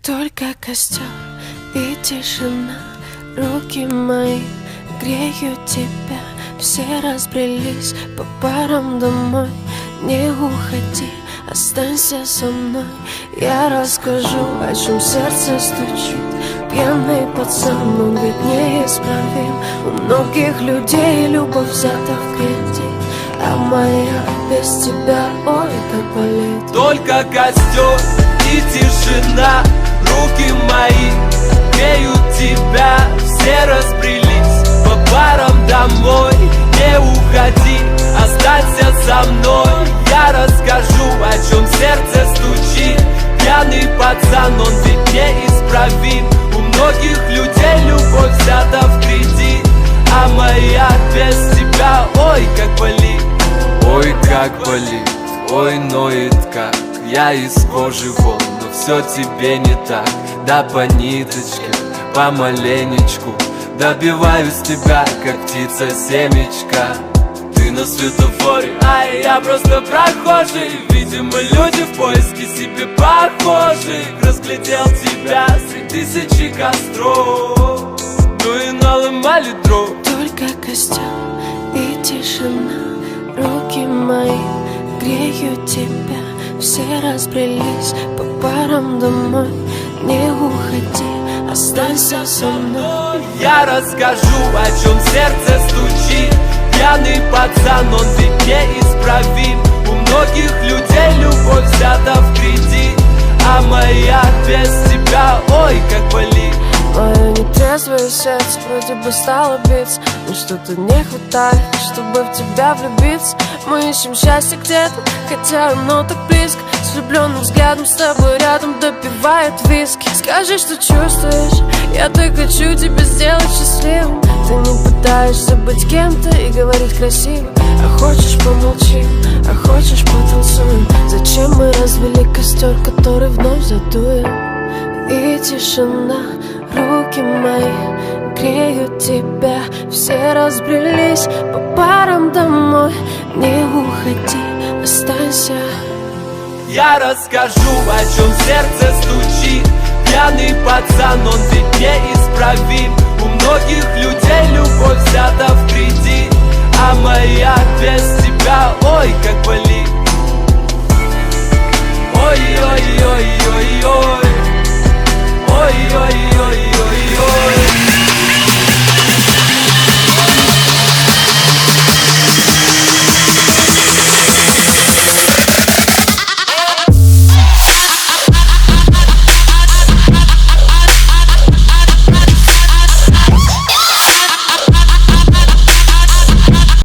Только костер и тишина, руки мои греют тебя. Все разбрелись по парам домой. Не уходи, останься со мной. Я расскажу, о чем сердце стучит. Пьяный пацан, он ведь неисправим. У многих людей любовь взята в кредит, а моя без тебя, ой, как болит. Только костер и тишина, руки мои греют тебя. Все разбрелись по парам домой. Не уходи, останься со мной. Я расскажу, о чем сердце стучит. Пьяный пацан, он ведь неисправим. У многих людей любовь взята в кредит, а моя без тебя, ой, как болит. Ой, как болит, ой, ноет как. Я из кожи вон, но все тебе не так. Да по ниточке, помаленечку добиваюсь тебя, как птица семечка. Ты на светофоре, а я просто прохожий. Видимо, люди в поиске себе похожих. Разглядел тебя среди тысячи костров, ну и наломали дров. Только костер и тишина, руки мои греют тебя. Все разбрелись по парам домой. Не уходи, останься со мной. Я расскажу, о чем сердце стучит. Пьяный пацан, он ведь неисправим. У многих людей любовь взята в кредит, а моя без тебя, ой, как болит. Мое нетрезвое сердце вроде бы стало биться, но что-то не хватает, чтобы в тебя влюбиться. Мы ищем счастье где-то, хотя оно так близко. С влюбленным взглядом с тобой рядом допивает виски. Скажи, что чувствуешь, я так хочу тебя сделать счастливым. Ты не пытаешься быть кем-то и говорить красиво. А хочешь помолчим, а хочешь потанцуем. Зачем мы развели костер, который вновь задуем? И тишина, руки мои греют тебя. Все разбрелись по парам домой. Не уходи, останься. Я расскажу, о чем сердце стучит. Пьяный пацан, он ведь неисправим. У многих людей любовь взята в кредит, а моя без тебя, ой, как болит. Ой-ой-ой-ой-ой.